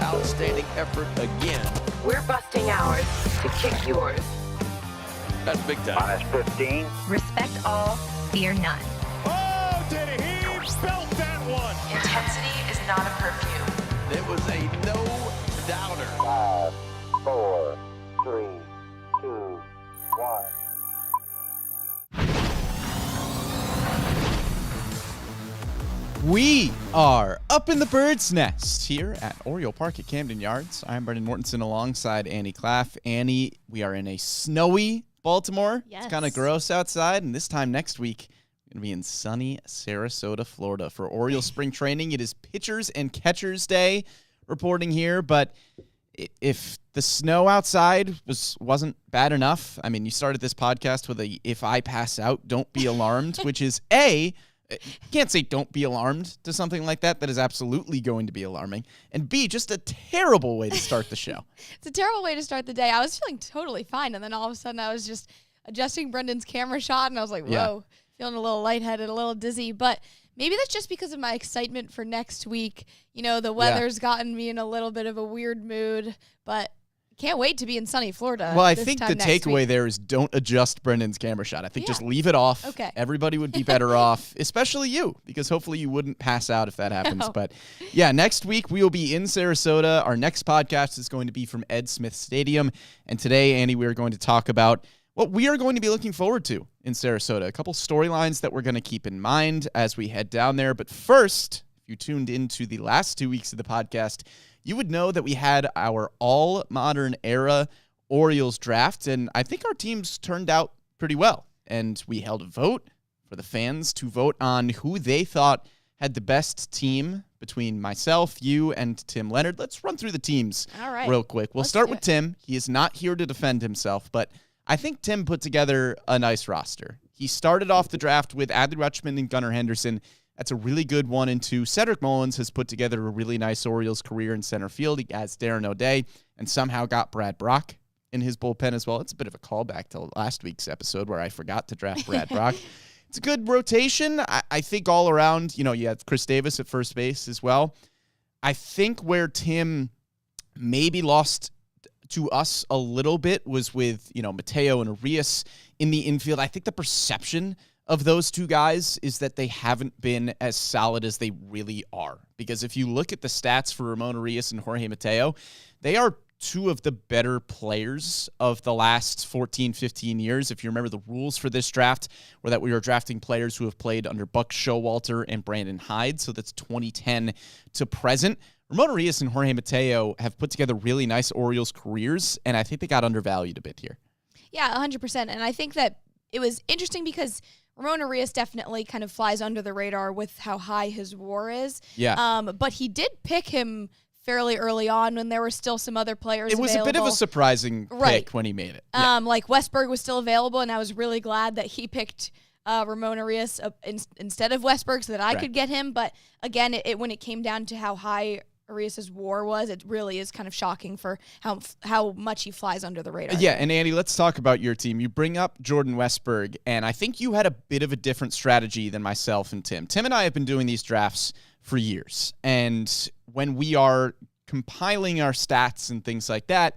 Outstanding effort again. We're busting ours to kick yours. That's big time. -15. Respect all, fear none. Oh, did he belt that one? Intensity is not a perfume. It was a no-doubter. 5, 4, 3, 2, 1. We are up in the bird's nest here at Oriole Park at Camden Yards. I'm Brendan Mortensen alongside Annie Klaff. Annie, we are in a snowy Baltimore. Yes. It's kind of gross outside, and this time next week, we're going to be in sunny Sarasota, Florida for Orioles spring training. It is Pitchers and Catchers Day reporting here, but if the snow outside wasn't bad enough, I mean, you started this podcast with a "if I pass out, don't be alarmed," which is you can't say don't be alarmed to something like that. That is absolutely going to be alarming. And B, just a terrible way to start the show. It's a terrible way to start the day. I was feeling totally fine, and then all of a sudden I was just adjusting Brendan's camera shot, and I was like, whoa, feeling a little lightheaded, a little dizzy. But maybe that's just because of my excitement for next week. You know, the weather's gotten me in a little bit of a weird mood, but can't wait to be in sunny Florida. Well, I think the takeaway there is don't adjust Brendan's camera shot. I think just leave it off. Okay. Everybody would be better off, especially you, because hopefully you wouldn't pass out if that happens. No. But yeah, next week we will be in Sarasota. Our next podcast is going to be from Ed Smith Stadium. And today, Andy, we are going to talk about what we are going to be looking forward to in Sarasota. A couple storylines that we're going to keep in mind as we head down there. But first, if you tuned into the last 2 weeks of the podcast, you would know that we had our all-modern era Orioles draft, and I think our teams turned out pretty well. And we held a vote for the fans to vote on who they thought had the best team between myself, you, and Tim Leonard. Let's run through the teams real quick. We'll start with Tim. He is not here to defend himself, but I think Tim put together a nice roster. He started off the draft with Adley Rutschman and Gunnar Henderson. That's a really good 1 and 2. Cedric Mullins has put together a really nice Orioles career in center field. He has Darren O'Day and somehow got Brad Brock in his bullpen as well. It's a bit of a callback to last week's episode where I forgot to draft Brad Brock. It's a good rotation. I think all around, you have Chris Davis at first base as well. I think where Tim maybe lost to us a little bit was with, Mateo and Arias in the infield. I think the perception of those two guys is that they haven't been as solid as they really are. Because if you look at the stats for Ramon Arias and Jorge Mateo, they are two of the better players of the last 14, 15 years. If you remember, the rules for this draft were that we were drafting players who have played under Buck Showalter and Brandon Hyde. So that's 2010 to present. Ramon Arias and Jorge Mateo have put together really nice Orioles careers, and I think they got undervalued a bit here. Yeah, 100%. And I think that it was interesting because Ramon Arias definitely kind of flies under the radar with how high his WAR is. Yeah. But he did pick him fairly early on when there were still some other players available. It was a bit of a surprising pick when he made it. Yeah. Like Westberg was still available, and I was really glad that he picked Ramon Arias instead of Westberg so that I could get him. But again, when it came down to how high Arias' WAR was, it really is kind of shocking for how much he flies under the radar. Yeah, and Andy, let's talk about your team. You bring up Jordan Westberg, and I think you had a bit of a different strategy than myself and Tim. Tim and I have been doing these drafts for years, and when we are compiling our stats and things like that,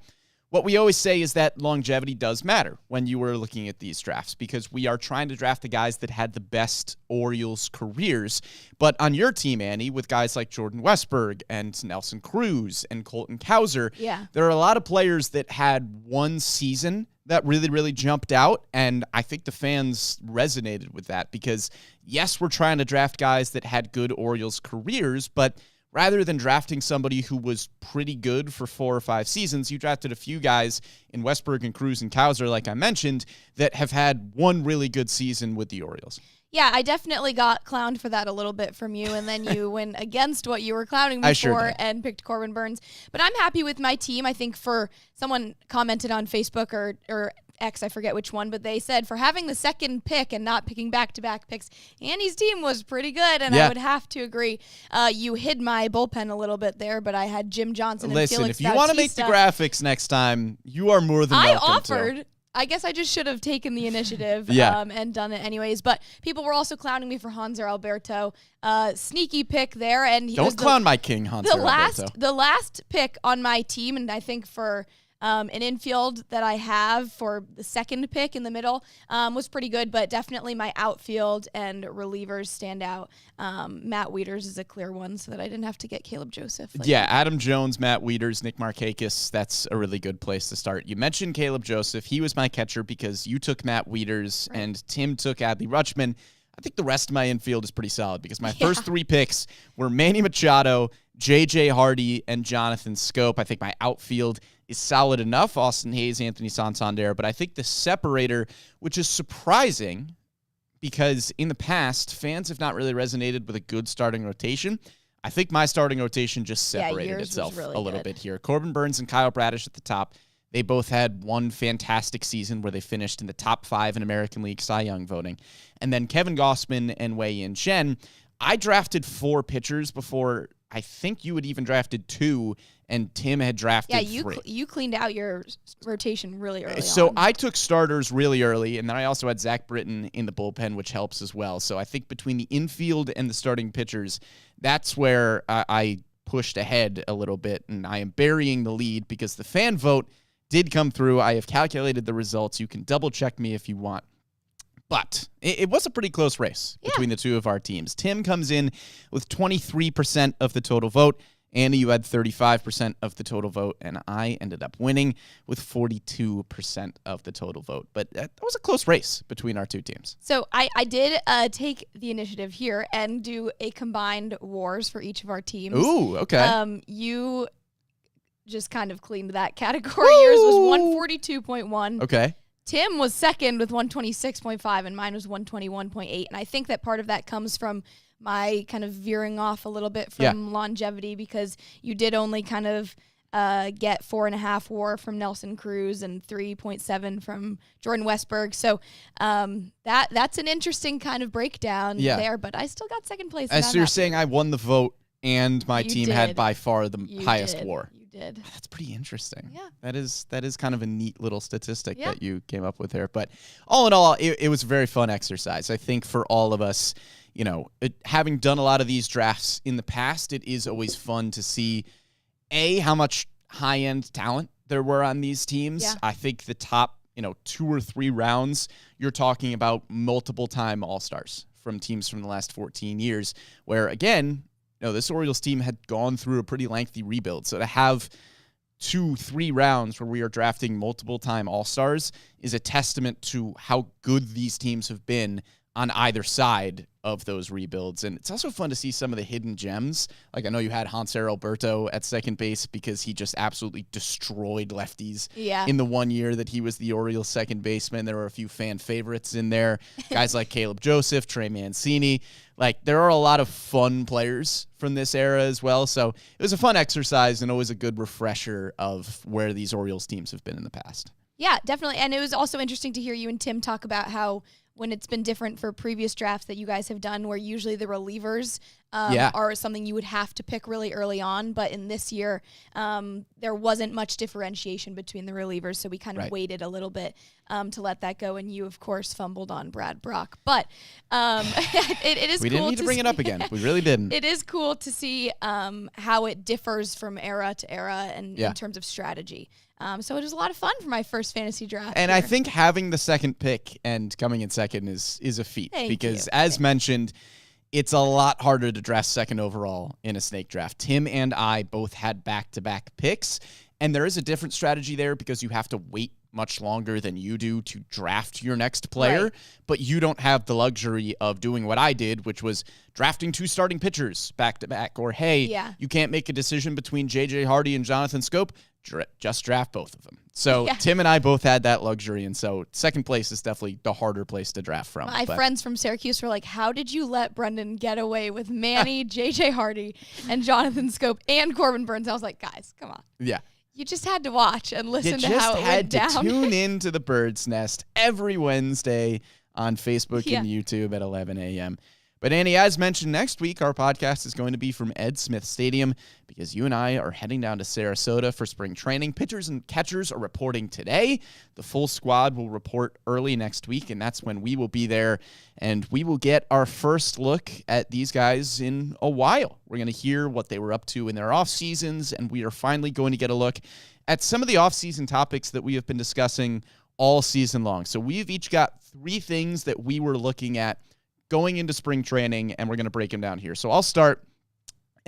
what we always say is that longevity does matter when you were looking at these drafts because we are trying to draft the guys that had the best Orioles careers. But on your team, Annie, with guys like Jordan Westberg and Nelson Cruz and Colton Cowser, there are a lot of players that had one season that really, really jumped out. And I think the fans resonated with that because, yes, we're trying to draft guys that had good Orioles careers, but rather than drafting somebody who was pretty good for 4 or 5 seasons, you drafted a few guys in Westberg and Cruz and Cowser, like I mentioned, that have had one really good season with the Orioles. Yeah, I definitely got clowned for that a little bit from you, and then you went against what you were clowning me for and picked Corbin Burns. But I'm happy with my team. I think for someone commented on Facebook or X, I forget which one, but they said for having the second pick and not picking back-to-back picks, Annie's team was pretty good, and I would have to agree. You hid my bullpen a little bit there, but I had Jim Johnson and Felix Bautista. Listen, if you want to make the graphics next time, you are more than welcome to. I guess I just should have taken the initiative and done it anyways. But people were also clowning me for Hanser Alberto. Sneaky pick there. And he Don't clown my king, Hanser Alberto. The last pick on my team, and I think for an infield that I have for the second pick in the middle was pretty good, but definitely my outfield and relievers stand out. Matt Wieters is a clear one so that I didn't have to get Caleb Joseph. Adam Jones, Matt Wieters, Nick Markakis, that's a really good place to start. You mentioned Caleb Joseph. He was my catcher because you took Matt Wieters and Tim took Adley Rutschman. I think the rest of my infield is pretty solid because my first 3 picks were Manny Machado, J.J. Hardy, and Jonathan Scope. I think my outfield is solid enough, Austin Hayes, Anthony Santander, but I think the separator, which is surprising because in the past, fans have not really resonated with a good starting rotation. I think my starting rotation just separated itself a little bit here. Corbin Burnes and Kyle Bradish at the top. They both had one fantastic season where they finished in the top 5 in American League Cy Young voting. And then Kevin Gausman and Wei-Yin Chen. I drafted 4 pitchers before I think you had even drafted 2, and Tim had drafted 3. You cleaned out your rotation really early So on. I took starters really early, and then I also had Zach Britton in the bullpen, which helps as well. So I think between the infield and the starting pitchers, that's where I pushed ahead a little bit, and I am burying the lead because the fan vote did come through. I have calculated the results. You can double-check me if you want. But it was a pretty close race between the two of our teams. Tim comes in with 23% of the total vote. Andy, you had 35% of the total vote, and I ended up winning with 42% of the total vote. But that was a close race between our two teams. So I did take the initiative here and do a combined wars for each of our teams. Ooh, okay. You just kind of cleaned that category. Yours was 142.1. Okay. Tim was second with 126.5, and mine was 121.8. And I think that part of that comes from my kind of veering off a little bit from longevity because you did only kind of get 4.5 WAR from Nelson Cruz and 3.7 from Jordan Westberg. So that's an interesting kind of breakdown there, but I still got second place. So you're saying I won the vote and my team had by far the highest WAR. Did. That's pretty interesting. Yeah. That is kind of a neat little statistic that you came up with there. But all in all, it was a very fun exercise. I think for all of us, you know, having done a lot of these drafts in the past, it is always fun to see, how much high-end talent there were on these teams. Yeah. I think the top, 2 or 3 rounds, you're talking about multiple-time All-Stars from teams from the last 14 years, where, again, this Orioles team had gone through a pretty lengthy rebuild. So to have 2-3 rounds where we are drafting multiple-time All-Stars is a testament to how good these teams have been on either side of those rebuilds. And it's also fun to see some of the hidden gems. Like I know you had Hanser Alberto at second base because he just absolutely destroyed lefties in the 1 year that he was the Orioles second baseman. There were a few fan favorites in there. Guys like Caleb Joseph, Trey Mancini. Like there are a lot of fun players from this era as well. So it was a fun exercise and always a good refresher of where these Orioles teams have been in the past. Yeah, definitely. And it was also interesting to hear you and Tim talk about how when it's been different for previous drafts that you guys have done where usually the relievers are something you would have to pick really early on. But in this year, there wasn't much differentiation between the relievers. So we kind of waited a little bit to let that go. And you, of course, fumbled on Brad Brock. But it is cool. We didn't need to bring it up again. We really didn't. It is cool to see how it differs from era to era and in terms of strategy. So it was a lot of fun for my first fantasy draft. And here. I think having the second pick and coming in second is a feat. Because as mentioned, it's a lot harder to draft second overall in a snake draft. Tim and I both had back-to-back picks, and there is a different strategy there because you have to wait much longer than you do to draft your next player, but you don't have the luxury of doing what I did, which was drafting 2 starting pitchers back-to-back, or you can't make a decision between J.J. Hardy and Jonathan Scope, just draft both of them. So Tim and I both had that luxury, and so second place is definitely the harder place to draft from. My friends from Syracuse were like, how did you let Brendan get away with Manny, J.J. Hardy, and Jonathan Scope, and Corbin Burnes? I was like, guys, come on. Yeah. You just had to watch and listen to how it went down. You just had to tune in to the Bird's Nest every Wednesday on Facebook and YouTube at 11 a.m. But Annie, as mentioned, next week our podcast is going to be from Ed Smith Stadium because you and I are heading down to Sarasota for spring training. Pitchers and catchers are reporting today. The full squad will report early next week, and that's when we will be there, and we will get our first look at these guys in a while. We're going to hear what they were up to in their off seasons, and we are finally going to get a look at some of the off-season topics that we have been discussing all season long. So we've each got 3 things that we were looking at going into spring training, and we're going to break them down here. So I'll start,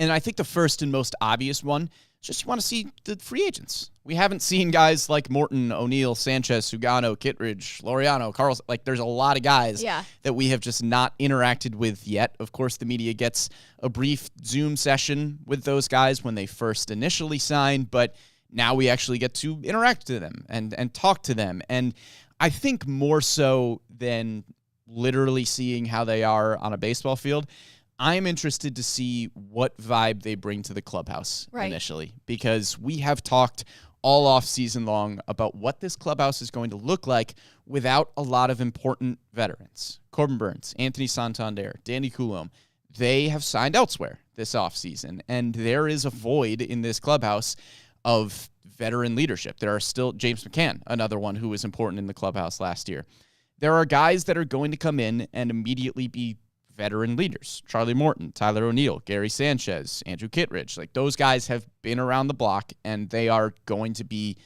and I think the first and most obvious one is just you want to see the free agents. We haven't seen guys like Morton, O'Neill, Sanchez, Sugano, Kittredge, Laureano, Carlson. Like, there's a lot of guys that we have just not interacted with yet. Of course, the media gets a brief Zoom session with those guys when they first initially signed, but now we actually get to interact with them and talk to them. And I think more so than literally seeing how they are on a baseball field, I'm interested to see what vibe they bring to the clubhouse initially, because we have talked all off season long about what this clubhouse is going to look like without a lot of important veterans. Corbin Burns, Anthony Santander, Danny Coulombe, they have signed elsewhere this offseason, and there is a void in this clubhouse of veteran leadership. There are still James McCann, another one who was important in the clubhouse last year. There are guys that are going to come in and immediately be veteran leaders. Charlie Morton, Tyler O'Neill, Gary Sanchez, Andrew Kittredge. Like, those guys have been around the block, and they are going to be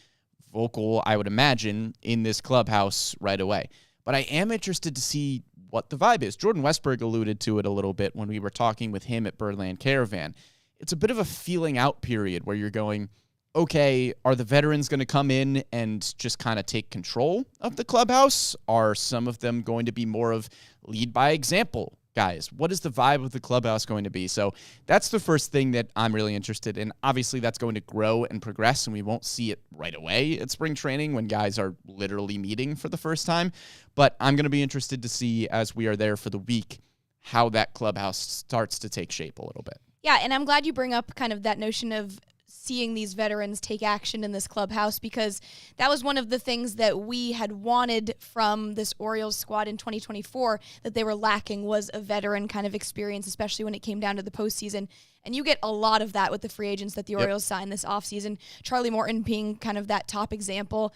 vocal, I would imagine, in this clubhouse right away. But I am interested to see what the vibe is. Jordan Westberg alluded to it a little bit when we were talking with him at Birdland Caravan. It's a bit of a feeling out period where you're going, okay, are the veterans going to come in and just kind of take control of the clubhouse? Are some of them going to be more of lead by example guys? What is the vibe of the clubhouse going to be? So that's the first thing that I'm really interested in. Obviously, that's going to grow and progress, and we won't see it right away at spring training when guys are literally meeting for the first time. But I'm going to be interested to see, as we are there for the week, how that clubhouse starts to take shape a little bit. Yeah, and I'm glad you bring up kind of that notion of seeing these veterans take action in this clubhouse, because that was one of the things that we had wanted from this Orioles squad in 2024 that they were lacking, was a veteran kind of experience, especially when it came down to the postseason. And you get a lot of that with the free agents that the Orioles signed this offseason. Charlie Morton being kind of that top example.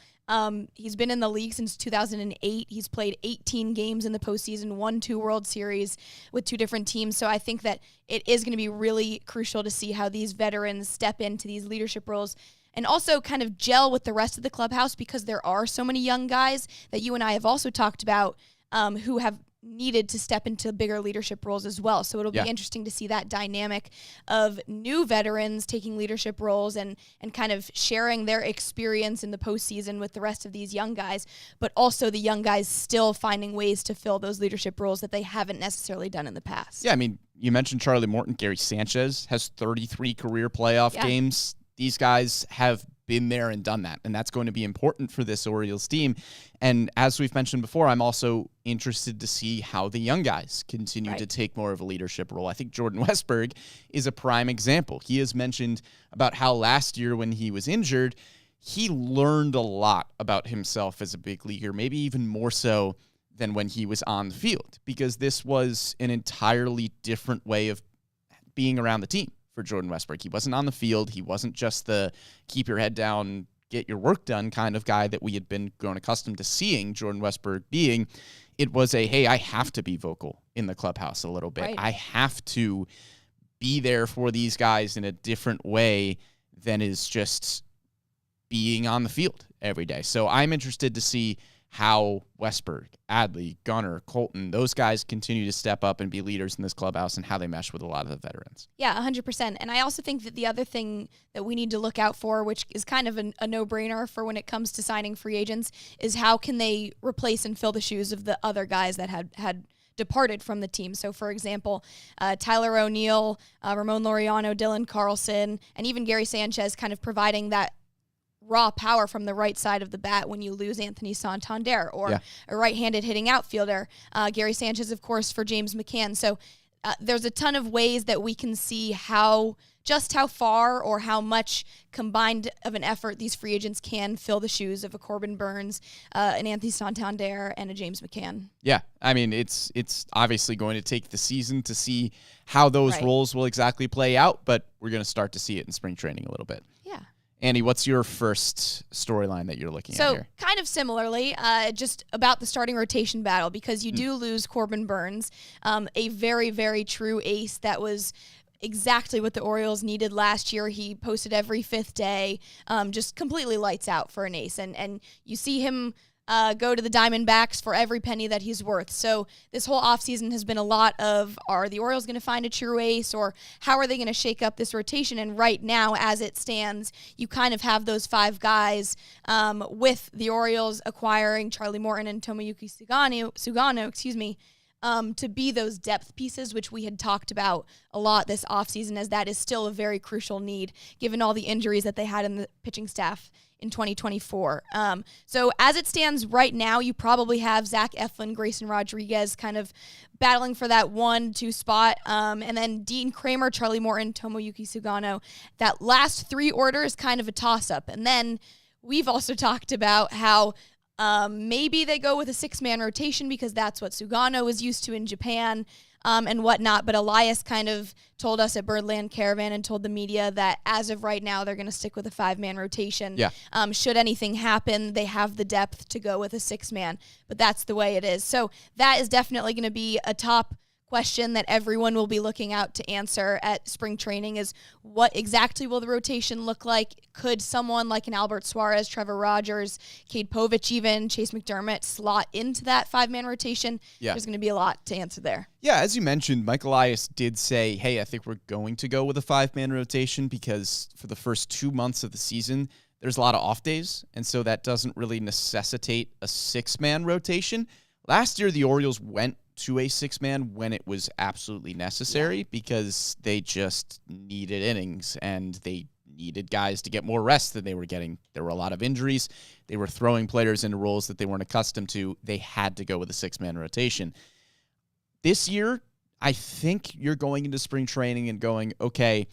He's been in the league since 2008. He's played 18 games in the postseason, won 2 World Series with 2 different teams. So I think that it is going to be really crucial to see how these veterans step into these leadership roles and also kind of gel with the rest of the clubhouse, because there are so many young guys that you and I have also talked about who have needed to step into bigger leadership roles as well. So it'll be interesting to see that dynamic of new veterans taking leadership roles and kind of sharing their experience in the postseason with the rest of these young guys, but also the young guys still finding ways to fill those leadership roles that they haven't necessarily done in the past. Yeah, I mean, you mentioned Charlie Morton. Gary Sanchez has 33 career playoff games. These guys have been there and done that, and that's going to be important for this Orioles team. And as we've mentioned before, I'm also interested to see how the young guys continue to take more of a leadership role. I think Jordan Westberg is a prime example. He has mentioned about how last year when he was injured, he learned a lot about himself as a big leaguer, maybe even more so than when he was on the field, because this was an entirely different way of being around the team for Jordan Westberg. He wasn't on the field. He wasn't just the keep your head down, get your work done kind of guy that we had been grown accustomed to seeing Jordan Westberg being. It was a, hey, I have to be vocal in the clubhouse a little bit. Right. I have to be there for these guys in a different way than is just being on the field every day. So I'm interested to see how Westberg, Adley, Gunnar, Colton, those guys continue to step up and be leaders in this clubhouse and how they mesh with a lot of the veterans. Yeah, 100%. And I also think that the other thing that we need to look out for, which is kind of a no-brainer for when it comes to signing free agents, is how can they replace and fill the shoes of the other guys that had departed from the team. So, for example, Tyler O'Neill, Ramon Laureano, Dylan Carlson, and even Gary Sanchez kind of providing that raw power from the right side of the bat when you lose Anthony Santander or a right-handed hitting outfielder. Gary Sanchez, of course, for James McCann. So there's a ton of ways that we can see how far or how much combined of an effort these free agents can fill the shoes of a Corbin Burns, an Anthony Santander, and a James McCann. Yeah, I mean, it's obviously going to take the season to see how those roles will exactly play out, but we're going to start to see it in spring training a little bit. Yeah. Annie, what's your first storyline that you're looking at here? So, kind of similarly, just about the starting rotation battle, because you do lose Corbin Burns, a very, very true ace that was exactly what the Orioles needed last year. He posted every fifth day, just completely lights out for an ace. And you see him go to the Diamondbacks for every penny that he's worth. So this whole offseason has been a lot of, are the Orioles going to find a true ace, or how are they going to shake up this rotation? And right now, as it stands, you kind of have those five guys, with the Orioles acquiring Charlie Morton and Tomoyuki Sugano, to be those depth pieces, which we had talked about a lot this offseason, as that is still a very crucial need, given all the injuries that they had in the pitching staff in 2024. So as it stands right now, you probably have Zach Eflin, Grayson Rodriguez kind of battling for that 1-2 spot. And then Dean Kramer, Charlie Morton, Tomoyuki Sugano. That last three order is kind of a toss-up. And then we've also talked about how maybe they go with a 6-man rotation because that's what Sugano was used to in Japan, and whatnot. But Elias kind of told us at Birdland Caravan and told the media that as of right now, they're going to stick with a 5-man rotation. Yeah. Should anything happen, they have the depth to go with a 6-man, but that's the way it is. So that is definitely going to be a top question that everyone will be looking out to answer at spring training, is what exactly will the rotation look like? Could someone like an Albert Suarez, Trevor Rogers, Cade Povich, even Chase McDermott slot into that 5-man rotation? Yeah. There's going to be a lot to answer there. Yeah, as you mentioned, Mike Elias did say, hey, I think we're going to go with a 5-man rotation because for the first 2 months of the season, there's a lot of off days, and so that doesn't really necessitate a 6-man rotation. Last year, the Orioles went to a 6-man when it was absolutely necessary because they just needed innings and they needed guys to get more rest than they were getting. There were a lot of injuries. They were throwing players into roles that they weren't accustomed to. They had to go with a 6-man rotation. This year, I think you're going into spring training and going, okay,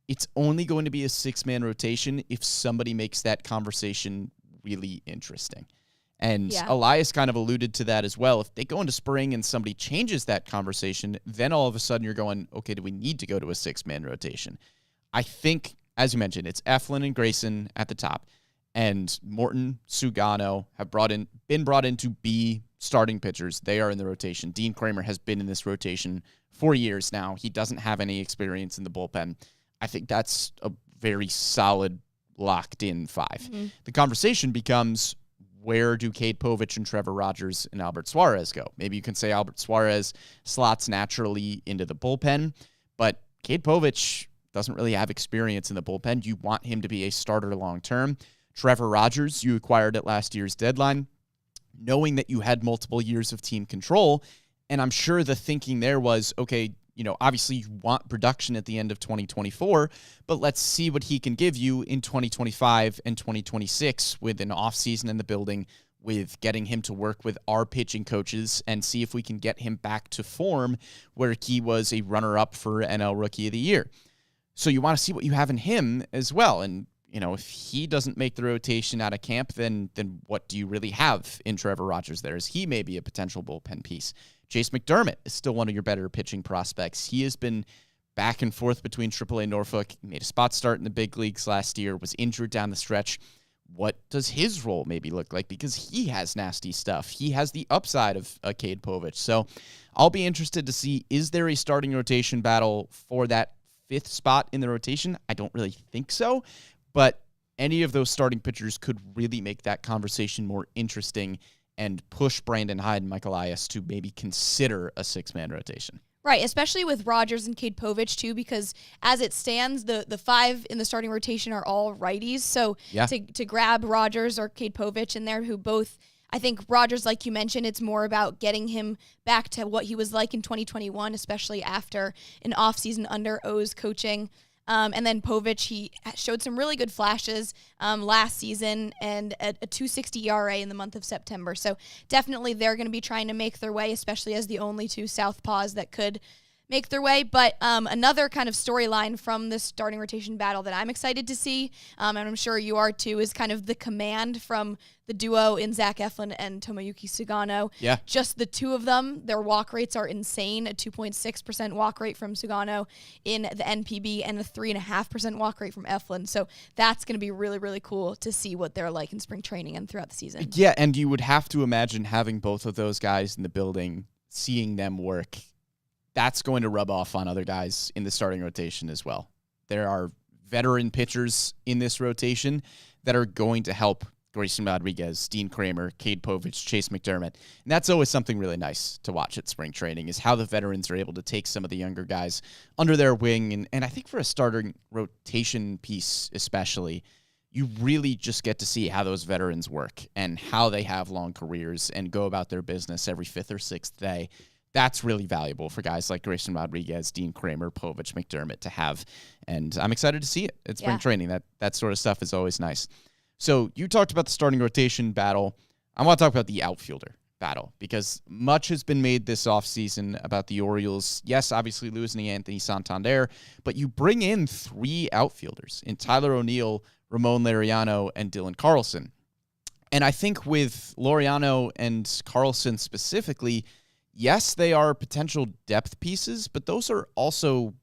it's only going to be a 6-man rotation if somebody makes that conversation really interesting. And Elias kind of alluded to that as well. If they go into spring and somebody changes that conversation, then all of a sudden you're going, okay, do we need to go to a 6-man rotation? I think, as you mentioned, it's Eflin and Grayson at the top, and Morton, Sugano have been brought in to be starting pitchers. They are in the rotation. Dean Kramer has been in this rotation for years now. He doesn't have any experience in the bullpen. I think that's a very solid, locked-in 5. Mm-hmm. The conversation becomes, where do Cade Povich and Trevor Rogers and Albert Suarez go? Maybe you can say Albert Suarez slots naturally into the bullpen, but Cade Povich doesn't really have experience in the bullpen. You want him to be a starter long-term. Trevor Rogers, you acquired at last year's deadline, knowing that you had multiple years of team control, and I'm sure the thinking there was, okay, obviously you want production at the end of 2024, but let's see what he can give you in 2025 and 2026 with an offseason in the building, with getting him to work with our pitching coaches and see if we can get him back to form where he was a runner-up for NL Rookie of the Year. So you want to see what you have in him as well. And, if he doesn't make the rotation out of camp, then what do you really have in Trevor Rogers there? Is he maybe a potential bullpen piece? Chase McDermott is still one of your better pitching prospects. He has been back and forth between AAA Norfolk, made a spot start in the big leagues last year, was injured down the stretch. What does his role maybe look like? Because he has nasty stuff. He has the upside of Cade Povich. So I'll be interested to see, is there a starting rotation battle for that 5th spot in the rotation? I don't really think so, but any of those starting pitchers could really make that conversation more interesting and push Brandon Hyde and Mike Elias to maybe consider a 6-man rotation. Right, especially with Rogers and Cade Povich, too, because as it stands, the 5 in the starting rotation are all righties. So to grab Rogers or Cade Povich in there, who both, I think Rogers, like you mentioned, it's more about getting him back to what he was like in 2021, especially after an offseason under O's coaching. And then Povich, he showed some really good flashes last season and a 2.60 ERA in the month of September. So definitely they're going to be trying to make their way, especially as the only 2 southpaws that could make their way. But another kind of storyline from this starting rotation battle that I'm excited to see, and I'm sure you are too, is kind of the command from the duo in Zach Eflin and Tomoyuki Sugano. Yeah. Just the two of them, their walk rates are insane. A 2.6% walk rate from Sugano in the NPB and a 3.5% walk rate from Eflin. So that's going to be really, really cool to see what they're like in spring training and throughout the season. Yeah, and you would have to imagine having both of those guys in the building, seeing them work. That's going to rub off on other guys in the starting rotation as well. There are veteran pitchers in this rotation that are going to help Grayson Rodriguez, Dean Kramer, Cade Povich, Chase McDermott. And that's always something really nice to watch at spring training, is how the veterans are able to take some of the younger guys under their wing. And I think for a starting rotation piece especially, you really just get to see how those veterans work and how they have long careers and go about their business every fifth or sixth day. That's really valuable for guys like Grayson Rodriguez, Dean Kramer, Povich, McDermott to have. And I'm excited to see it at spring training. That sort of stuff is always nice. So you talked about the starting rotation battle. I want to talk about the outfielder battle, because much has been made this offseason about the Orioles. Yes, obviously losing Anthony Santander, but you bring in 3 outfielders in Tyler O'Neill, Ramon Laureano, and Dylan Carlson. And I think with Laureano and Carlson specifically, yes, they are potential depth pieces, but those are also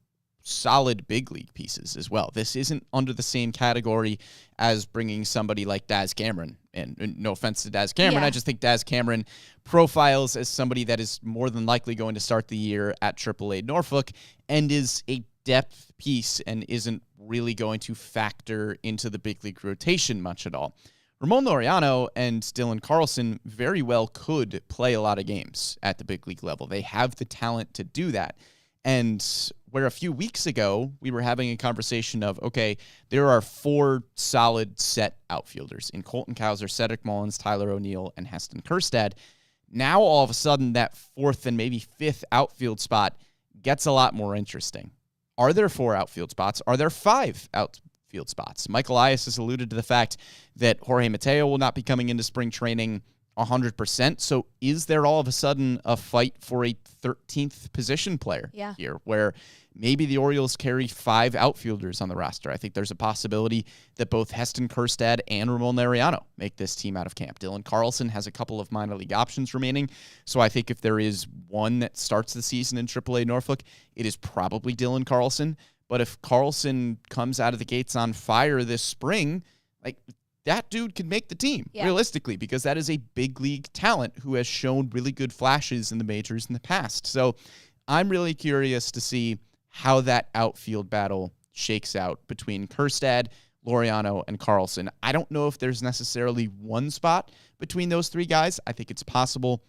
solid big league pieces as well. This isn't under the same category as bringing somebody like Daz Cameron. And no offense to Daz Cameron, I just think Daz Cameron profiles as somebody that is more than likely going to start the year at AAA Norfolk and is a depth piece and isn't really going to factor into the big league rotation much at all. Ramon Laureano and Dylan Carlson very well could play a lot of games at the big league level. They have the talent to do that. And where a few weeks ago we were having a conversation of, okay, there are 4 solid set outfielders in Colton Cowser, Cedric Mullins, Tyler O'Neill, and Heston Kjerstad. Now all of a sudden that 4th and maybe 5th outfield spot gets a lot more interesting. Are there 4 outfield spots? Are there 5 outfield spots? Michael Elias has alluded to the fact that Jorge Mateo will not be coming into spring training 100%. So is there all of a sudden a fight for a 13th position player here, where maybe the Orioles carry 5 outfielders on the roster? I think there's a possibility that both Heston Kjerstad and Ramon Laureano make this team out of camp. Dylan Carlson has a couple of minor league options remaining. So I think if there is one that starts the season in AAA Norfolk, it is probably Dylan Carlson. But if Carlson comes out of the gates on fire this spring, like, that dude could make the team, realistically, because that is a big league talent who has shown really good flashes in the majors in the past. So I'm really curious to see how that outfield battle shakes out between Kjerstad, Laureano, and Carlson. I don't know if there's necessarily one spot between those 3 guys. I think it's possible,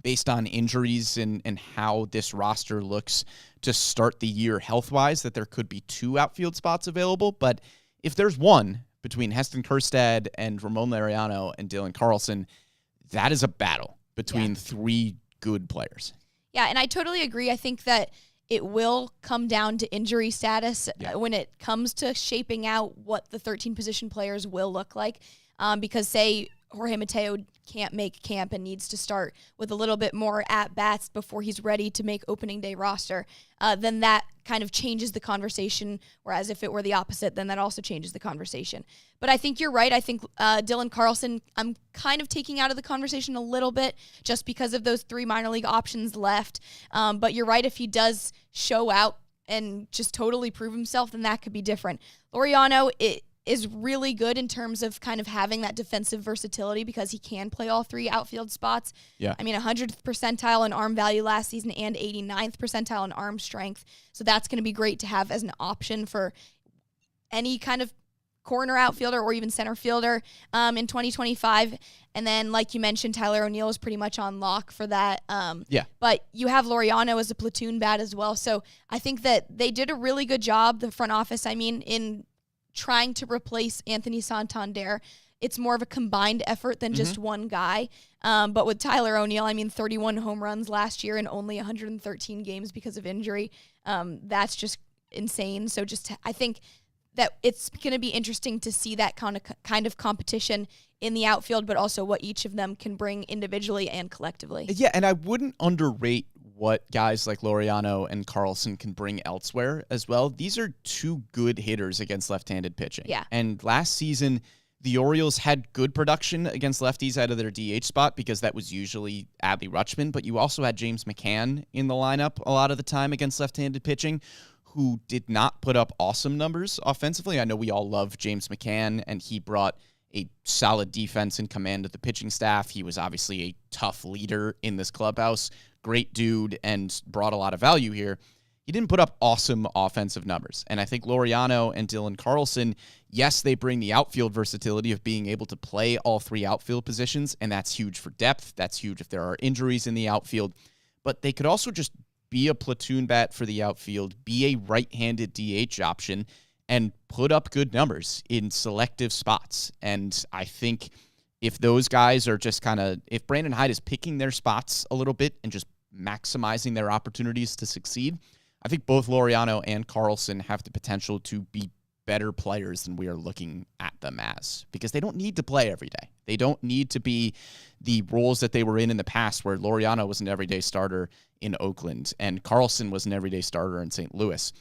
based on injuries and how this roster looks to start the year health-wise, that there could be 2 outfield spots available. But if there's one between Heston Kjerstad and Ramon Laureano and Dylan Carlson, that is a battle between 3 good players. Yeah, and I totally agree. I think that it will come down to injury status when it comes to shaping out what the 13 position players will look like. Because say Jorge Mateo can't make camp and needs to start with a little bit more at-bats before he's ready to make opening day roster, then that kind of changes the conversation, whereas if it were the opposite, then that also changes the conversation. But I think you're right. I think Dylan Carlson, I'm kind of taking out of the conversation a little bit just because of those 3 minor league options left. But you're right, if he does show out and just totally prove himself, then that could be different. Laureano, is really good in terms of kind of having that defensive versatility because he can play all 3 outfield spots. Yeah. I mean, 100th percentile in arm value last season and 89th percentile in arm strength. So that's going to be great to have as an option for any kind of corner outfielder or even center fielder in 2025. And then, like you mentioned, Tyler O'Neill is pretty much on lock for that. But you have Laureano as a platoon bat as well. So I think that they did a really good job, the front office, in trying to replace Anthony Santander. It's more of a combined effort than just one guy. But with Tyler O'Neill, 31 home runs last year in only 113 games because of injury. That's just insane. So I think that it's going to be interesting to see that kind of competition in the outfield, but also what each of them can bring individually and collectively. Yeah, and I wouldn't underrate what guys like Laureano and Carlson can bring elsewhere as well. These are two good hitters against left-handed pitching. Yeah. And last season, the Orioles had good production against lefties out of their DH spot because that was usually Adley Rutschman, but you also had James McCann in the lineup a lot of the time against left-handed pitching, who did not put up awesome numbers offensively. I know we all love James McCann, and he brought a solid defense and command of the pitching staff. He was obviously a tough leader in this clubhouse, great dude, and brought a lot of value here. He didn't put up awesome offensive numbers. And I think Laureano and Dylan Carlson, yes, they bring the outfield versatility of being able to play all three outfield positions, and that's huge for depth. That's huge if there are injuries in the outfield. But they could also just be a platoon bat for the outfield, be a right-handed DH option, and put up good numbers in selective spots. And I think if those guys are just if Brandon Hyde is picking their spots a little bit and just maximizing their opportunities to succeed, I think both Laureano and Carlson have the potential to be better players than we are looking at them as, because they don't need to play every day. They don't need to be the roles that they were in the past, where Laureano was an everyday starter in Oakland and Carlson was an everyday starter in St. Louis.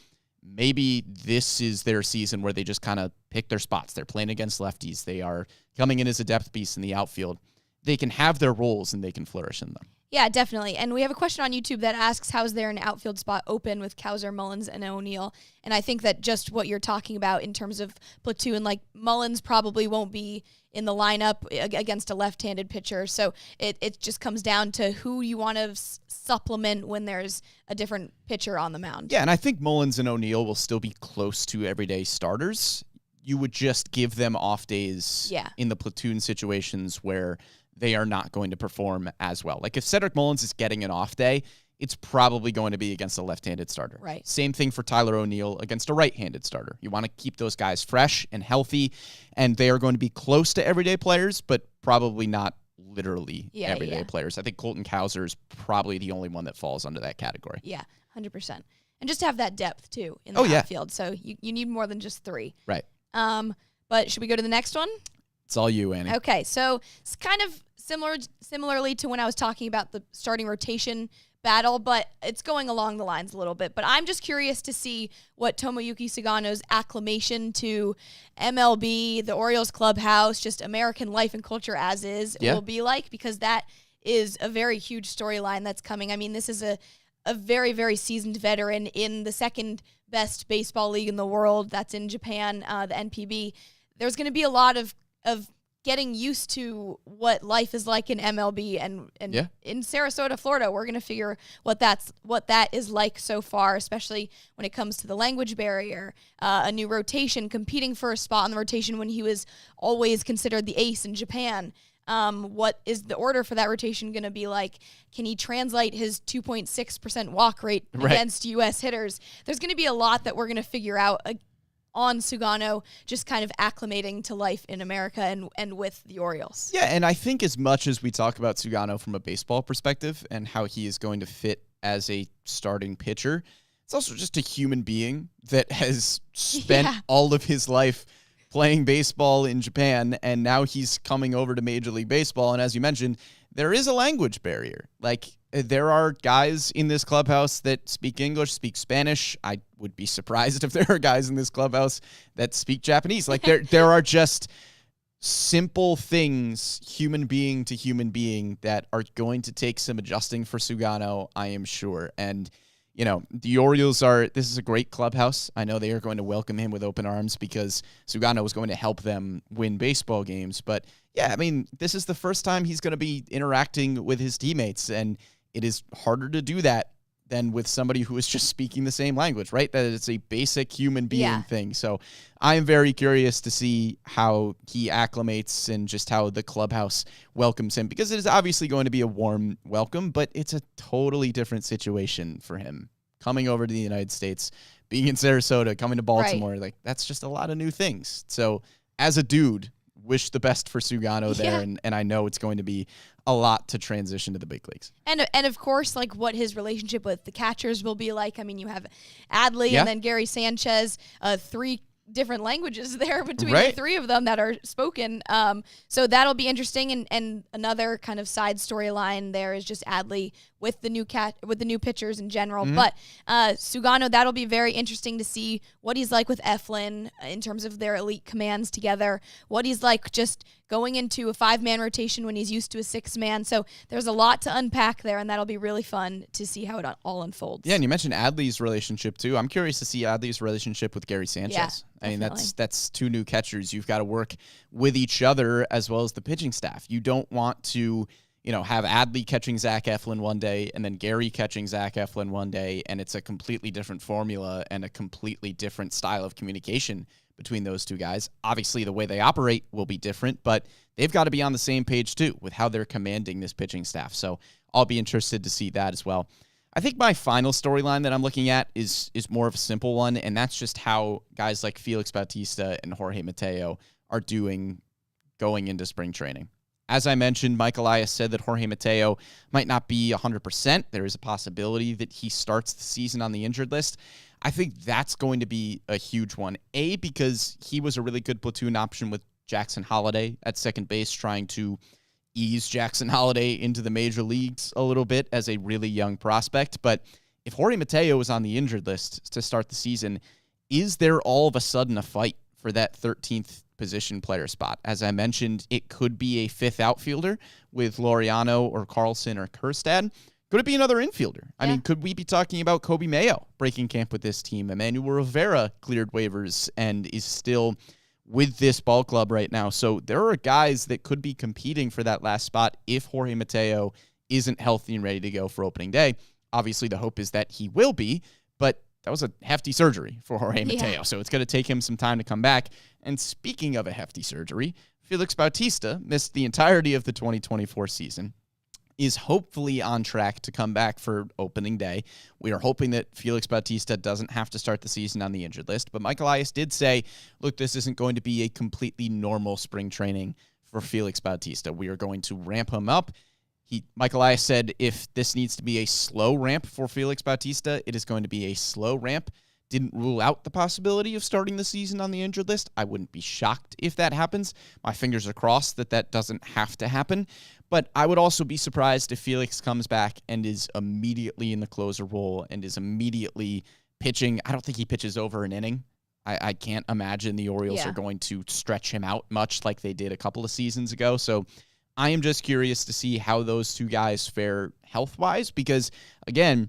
Maybe this is their season where they just kind of pick their spots. They're playing against lefties. They are coming in as a depth piece in the outfield. They can have their roles and they can flourish in them. Yeah, definitely. And we have a question on YouTube that asks, how is there an outfield spot open with Cowser, Mullins, and O'Neill? And I think that just what you're talking about in terms of platoon, like Mullins probably won't be in the lineup against a left-handed pitcher. So it just comes down to who you want to supplement when there's a different pitcher on the mound. Yeah, and I think Mullins and O'Neill will still be close to everyday starters. You would just give them off days in the platoon situations where they are not going to perform as well. Like if Cedric Mullins is getting an off day, it's probably going to be against a left-handed starter. Right. Same thing for Tyler O'Neill against a right-handed starter. You want to keep those guys fresh and healthy, and they are going to be close to everyday players, but probably not literally everyday players. I think Colton Cowser is probably the only one that falls under that category. Yeah, 100%. And just to have that depth, too, in the outfield. So you need more than just three. Right. But should we go to the next one? It's all you, Annie. Okay, so it's kind of similarly to when I was talking about the starting rotation battle, but it's going along the lines a little bit. But I'm just curious to see what Tomoyuki Sugano's acclimation to MLB, the Orioles clubhouse, just American life and culture as is will be like, because that is a very huge storyline that's coming. I mean, this is a very, very seasoned veteran in the second best baseball league in the world. That's in Japan, the NPB. There's going to be a lot of getting used to what life is like in MLB and in Sarasota, Florida. We're going to figure what that is like so far, especially when it comes to the language barrier, a new rotation, competing for a spot in the rotation when he was always considered the ace in Japan. What is the order for that rotation going to be like? Can he translate his 2.6% walk rate against U.S. hitters? There's going to be a lot that we're going to figure out on Sugano, just kind of acclimating to life in America and with the Orioles. Yeah, and I think as much as we talk about Sugano from a baseball perspective and how he is going to fit as a starting pitcher, it's also just a human being that has spent all of his life playing baseball in Japan, and now he's coming over to Major League Baseball. And as you mentioned, there is a language barrier. Like, there are guys in this clubhouse that speak English, speak Spanish. I would be surprised if there are guys in this clubhouse that speak Japanese. Like, there are just simple things, human being to human being, that are going to take some adjusting for Sugano, I am sure. And, you know, the Orioles this is a great clubhouse. I know they are going to welcome him with open arms because Sugano is going to help them win baseball games. But yeah, I mean, this is the first time he's going to be interacting with his teammates, and it is harder to do that than with somebody who is just speaking the same language, right? That it's a basic human being thing. So I am very curious to see how he acclimates and just how the clubhouse welcomes him, because it is obviously going to be a warm welcome, but it's a totally different situation for him. Coming over to the United States, being in Sarasota, coming to Baltimore, like, that's just a lot of new things. So as a dude, wish the best for Sugano there, and I know it's going to be a lot to transition to the big leagues. And of course, like, what his relationship with the catchers will be like. I mean, you have Adley and then Gary Sanchez, three different languages there between the three of them that are spoken. So that'll be interesting. And another kind of side storyline there is just Adley with the new pitchers in general. But Sugano, that'll be very interesting to see what he's like with Eflin in terms of their elite commands together, what he's like just going into a 5-man rotation when he's used to a 6-man. So there's a lot to unpack there, and that'll be really fun to see how it all unfolds. Yeah, and you mentioned Adley's relationship too. I'm curious to see Adley's relationship with Gary Sanchez. Yeah, I mean, definitely. that's two new catchers. You've got to work with each other as well as the pitching staff. You don't want to, have Adley catching Zach Eflin one day and then Gary catching Zach Eflin one day, and it's a completely different formula and a completely different style of communication between those two guys. Obviously, the way they operate will be different, but they've got to be on the same page too with how they're commanding this pitching staff. So I'll be interested to see that as well. I think my final storyline that I'm looking at is more of a simple one, and that's just how guys like Felix Bautista and Jorge Mateo are doing going into spring training. As I mentioned, Mike Elias said that Jorge Mateo might not be 100%. There is a possibility that he starts the season on the injured list. I think that's going to be a huge one. A, because he was a really good platoon option with Jackson Holliday at second base, trying to ease Jackson Holliday into the major leagues a little bit as a really young prospect. But if Jorge Mateo is on the injured list to start the season, is there all of a sudden a fight for that 13th position player spot? As I mentioned, it could be a 5th outfielder with Laureano or Carlson or Kjerstad. Could it be another infielder? I mean, could we be talking about Kobe Mayo breaking camp with this team? Emmanuel Rivera cleared waivers and is still with this ball club right now. So there are guys that could be competing for that last spot if Jorge Mateo isn't healthy and ready to go for opening day. Obviously, the hope is that he will be, but that was a hefty surgery for Jorge Mateo. So it's going to take him some time to come back. And speaking of a hefty surgery, Felix Bautista missed the entirety of the 2024 season, is hopefully on track to come back for opening day. We are hoping that Felix Bautista doesn't have to start the season on the injured list. But Mike Elias did say, look, this isn't going to be a completely normal spring training for Felix Bautista. We are going to ramp him up. Mike Elias said if this needs to be a slow ramp for Felix Bautista, it is going to be a slow ramp. Didn't rule out the possibility of starting the season on the injured list. I wouldn't be shocked if that happens. My fingers are crossed that doesn't have to happen. But I would also be surprised if Felix comes back and is immediately in the closer role and is immediately pitching. I don't think he pitches over an inning. I can't imagine the Orioles are going to stretch him out much like they did a couple of seasons ago. So I am just curious to see how those two guys fare health-wise because, again,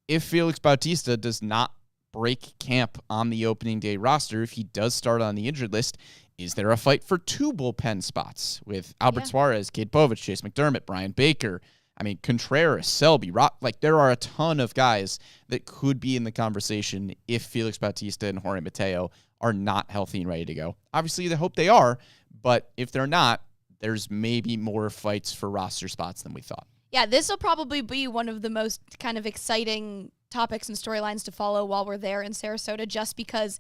if Felix Bautista does not break camp on the opening day roster, if he does start on the injured list, is there a fight for 2 bullpen spots with Albert Suarez, Cade Povich, Chase McDermott, Brian Baker? I mean, Contreras, Selby, there are a ton of guys that could be in the conversation if Felix Bautista and Jorge Mateo are not healthy and ready to go. Obviously, they hope they are, but if they're not, there's maybe more fights for roster spots than we thought. Yeah, this will probably be one of the most kind of exciting topics and storylines to follow while we're there in Sarasota, just because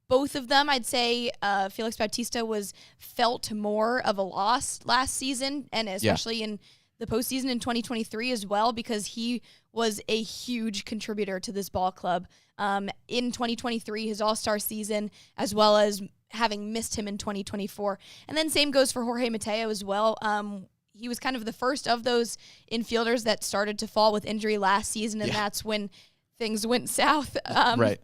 both of them, I'd say Felix Bautista was felt more of a loss last season, and especially in the postseason in 2023 as well, because he was a huge contributor to this ball club in 2023, his all-star season, as well as having missed him in 2024. And then same goes for Jorge Mateo as well. He was kind of the first of those infielders that started to fall with injury last season, and that's when things went south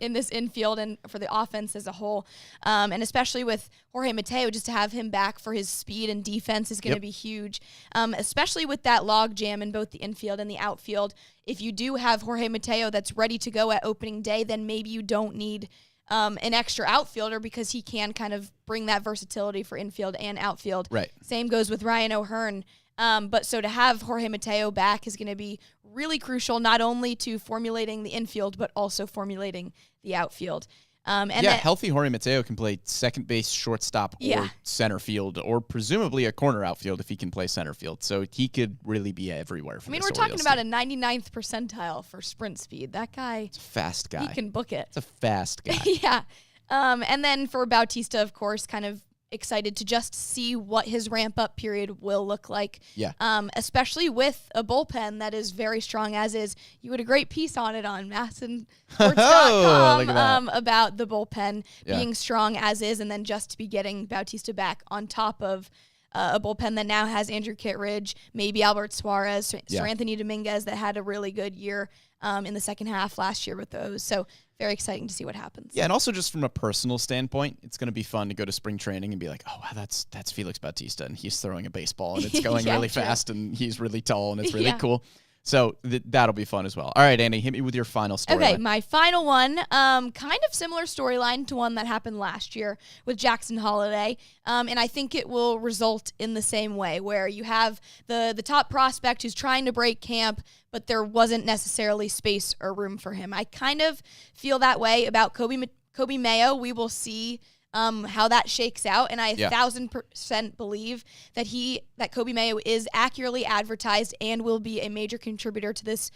in this infield and for the offense as a whole. And especially with Jorge Mateo, just to have him back for his speed and defense is going to be huge, especially with that log jam in both the infield and the outfield. If you do have Jorge Mateo that's ready to go at opening day, then maybe you don't need an extra outfielder because he can kind of bring that versatility for infield and outfield. Right. Same goes with Ryan O'Hearn. But so to have Jorge Mateo back is going to be really crucial, not only to formulating the infield, but also formulating the outfield. Healthy Jorge Mateo can play second base, shortstop, or center field, or presumably a corner outfield if he can play center field. So he could really be everywhere. We're talking about a 99th percentile for sprint speed. That guy, it's a fast guy. He can book it. It's a fast guy. And then for Bautista, of course, kind of excited to just see what his ramp-up period will look like. Yeah. Especially with a bullpen that is very strong, as is. You had a great piece on it on MASN Sports.com about the bullpen being strong as is, and then just to be getting Bautista back on top of a bullpen that now has Andrew Kittredge, maybe Albert Suarez, Sir Anthony Dominguez that had a really good year in the second half last year with those. So very exciting to see what happens. Yeah, and also just from a personal standpoint, it's going to be fun to go to spring training and be like, oh, wow, that's Felix Bautista, and he's throwing a baseball, and it's going really fast, and he's really tall, and it's really cool. So that'll be fun as well. All right, Annie, hit me with your final storyline. Okay, my final one, kind of similar storyline to one that happened last year with Jackson Holliday, and I think it will result in the same way, where you have the top prospect who's trying to break camp, but there wasn't necessarily space or room for him. I kind of feel that way about Kobe Mayo. We will see how that shakes out, and I 1,000% believe that Kobe Mayo is accurately advertised and will be a major contributor to this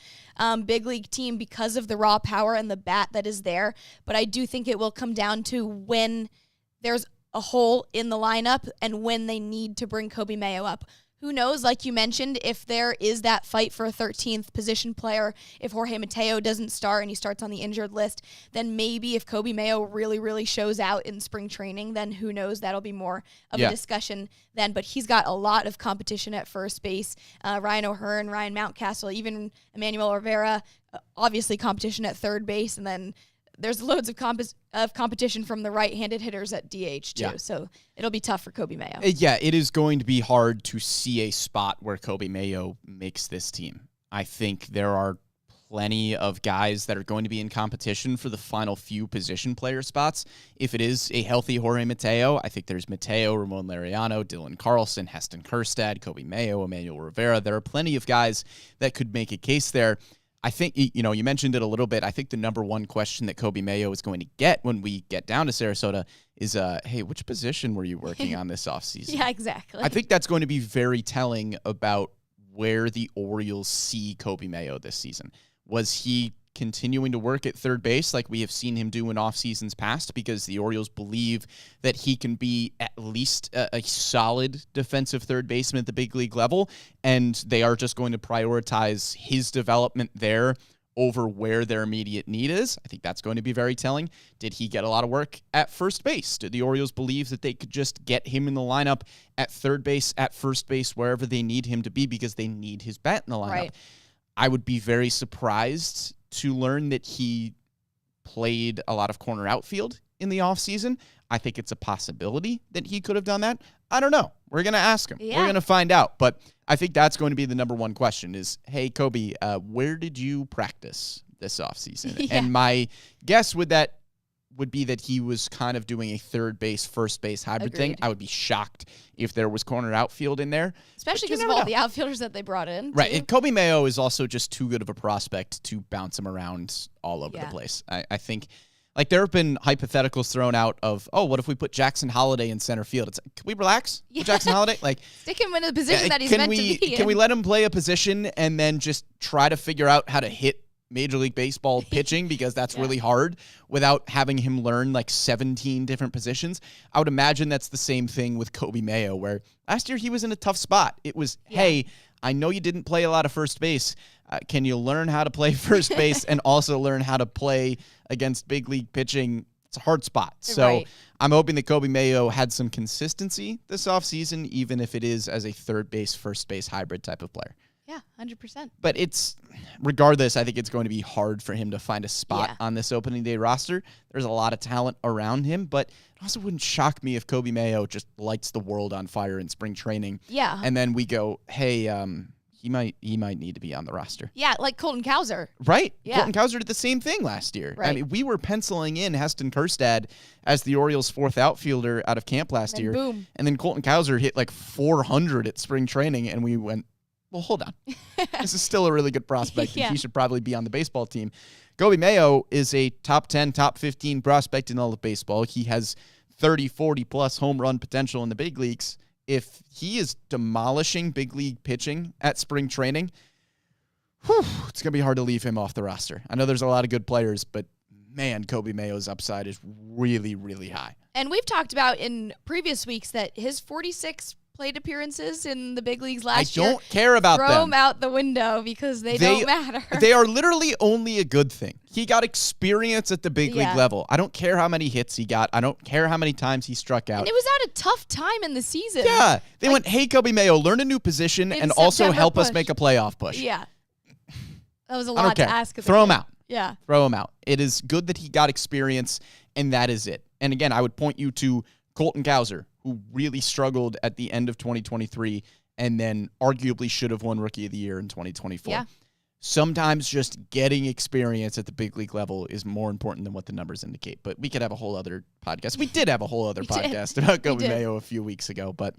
big league team because of the raw power and the bat that is there. But I do think it will come down to when there's a hole in the lineup and when they need to bring Kobe Mayo up. Who knows, like you mentioned, if there is that fight for a 13th position player, if Jorge Mateo doesn't start and he starts on the injured list, then maybe if Kobe Mayo really, really shows out in spring training, then who knows, that'll be more of a discussion then. But he's got a lot of competition at first base. Ryan O'Hearn, Ryan Mountcastle, even Emmanuel Rivera, obviously competition at third base, and then there's loads of competition from the right-handed hitters at DH, too. So it'll be tough for Kobe Mayo. Yeah, it is going to be hard to see a spot where Kobe Mayo makes this team. I think there are plenty of guys that are going to be in competition for the final few position player spots. If it is a healthy Jorge Mateo, I think there's Mateo, Ramon Laureano, Dylan Carlson, Heston Kjerstad, Kobe Mayo, Emmanuel Rivera. There are plenty of guys that could make a case there. I think, you mentioned it a little bit. I think the number one question that Kobe Mayo is going to get when we get down to Sarasota is, hey, which position were you working on this offseason? Yeah, exactly. I think that's going to be very telling about where the Orioles see Kobe Mayo this season. Was he continuing to work at third base like we have seen him do in off seasons past, because the Orioles believe that he can be at least a solid defensive third baseman at the big league level, and they are just going to prioritize his development there over where their immediate need is? I think that's going to be very telling. Did he get a lot of work at first base? Did the Orioles believe that they could just get him in the lineup at third base, at first base, wherever they need him to be, because they need his bat in the lineup? Right. I would be very surprised to learn that he played a lot of corner outfield in the offseason. I think it's a possibility that he could have done that. I don't know. We're going to ask him. Yeah. We're going to find out. But I think that's going to be the number one question is, hey, Kobe, where did you practice this offseason? And my guess would be that he was kind of doing a third base, first base hybrid thing. I would be shocked if there was corner outfield in there. Especially because of all the outfielders that they brought in. Right. And Kobe Mayo is also just too good of a prospect to bounce him around all over the place. I think, like, there have been hypotheticals thrown out of, oh, what if we put Jackson Holliday in center field? It's like, can we relax with Jackson Holliday? Like, stick him in a position that he's meant to be in. Can we let him play a position and then just try to figure out how to hit Major League Baseball pitching, because that's really hard, without having him learn like 17 different positions? I would imagine that's the same thing with Kobe Mayo, where last year he was in a tough spot. It was, hey, I know you didn't play a lot of first base. Can you learn how to play first base and also learn how to play against big league pitching? It's a hard spot. So I'm hoping that Kobe Mayo had some consistency this offseason, even if it is as a third base, first base hybrid type of player. Yeah, 100%. But regardless, I think it's going to be hard for him to find a spot on this opening day roster. There's a lot of talent around him, but it also wouldn't shock me if Kobe Mayo just lights the world on fire in spring training. Yeah. And then we go, hey, he might need to be on the roster. Yeah, like Colton Cowser. Right. Yeah. Colton Cowser did the same thing last year. Right. I mean, we were penciling in Heston Kjerstad as the Orioles' fourth outfielder out of camp last year. Boom. And then Colton Cowser hit like 400 at spring training, and we went, well, hold on. This is still a really good prospect, and he should probably be on the baseball team. Kobe Mayo is a top 10, top 15 prospect in all of baseball. He has 30, 40-plus home run potential in the big leagues. If he is demolishing big league pitching at spring training, it's going to be hard to leave him off the roster. I know there's a lot of good players, but man, Kobe Mayo's upside is really, really high. And we've talked about in previous weeks that his 46 plate appearances in the big leagues last year. I don't care about them. Throw them out the window because they don't matter. They are literally only a good thing. He got experience at the big league level. I don't care how many hits he got. I don't care how many times he struck out. And it was at a tough time in the season. Yeah. They went, hey, Kobe Mayo, learn a new position and also help us make a playoff push. Yeah. That was a lot to ask. Throw him out. Yeah. Throw him out. It is good that he got experience, and that is it. And again, I would point you to Colton Cowser, who really struggled at the end of 2023 and then arguably should have won Rookie of the Year in 2024. Yeah. Sometimes just getting experience at the big league level is more important than what the numbers indicate. But we could have a whole other podcast. We did have a whole other podcast about Kobe Mayo a few weeks ago. But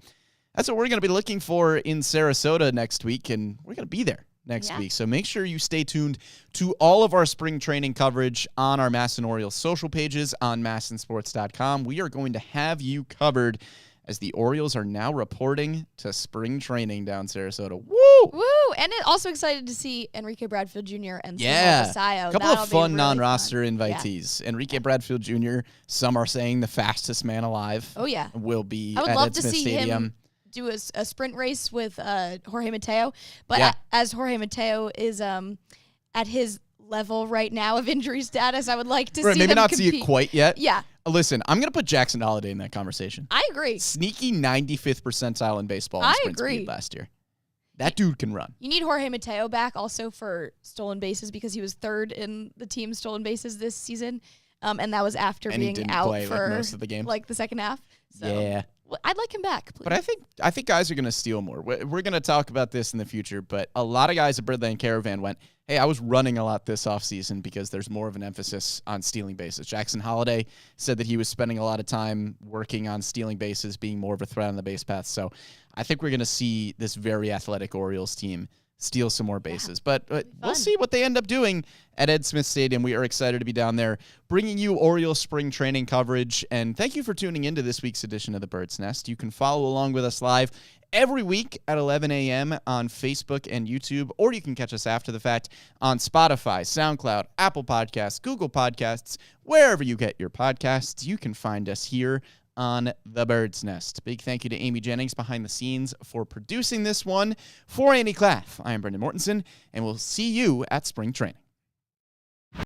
that's what we're going to be looking for in Sarasota next week, and we're going to be there next week. So make sure you stay tuned to all of our spring training coverage on our MASN Orioles social pages on MASNsports.com. We are going to have you covered as the Orioles are now reporting to spring training down Sarasota. Woo! Woo! And also excited to see Enrique Bradfield Jr. and a couple That'll of fun really non-roster invitees. Enrique Bradfield Jr., some are saying the fastest man alive. Oh, yeah. Will be I would at love Ed to Smith see Stadium. him do a sprint race with Jorge Mateo. But as Jorge Mateo is at his level right now of injury status, I would like to see maybe them not compete. see it quite yet. Yeah. Listen, I'm going to put Jackson Holliday in that conversation. I agree. Sneaky 95th percentile in baseball in sprint speed last year. That dude can run. You need Jorge Mateo back also for stolen bases because he was third in the team's stolen bases this season. And that was after being out for most of the game. Like the second half. So yeah. I'd like him back, please. But I think guys are going to steal more. We're going to talk about this in the future, but a lot of guys at Birdland Caravan went, hey, I was running a lot this offseason because there's more of an emphasis on stealing bases. Jackson Holliday said that he was spending a lot of time working on stealing bases, being more of a threat on the base path. So I think we're going to see this very athletic Orioles team steal some more bases. But we'll see what they end up doing at Ed Smith Stadium. We are excited to be down there bringing you Orioles spring training coverage. And thank you for tuning into this week's edition of The Bird's Nest. You can follow along with us live every week at 11 a.m. on Facebook and YouTube, or you can catch us after the fact on Spotify, SoundCloud, Apple Podcasts, Google Podcasts, wherever you get your podcasts. You can find us here on The Bird's Nest. Big thank you to Amy Jennings behind the scenes for producing this one. For Andy Klaff, I am Brendan Mortensen, and we'll see you at spring training.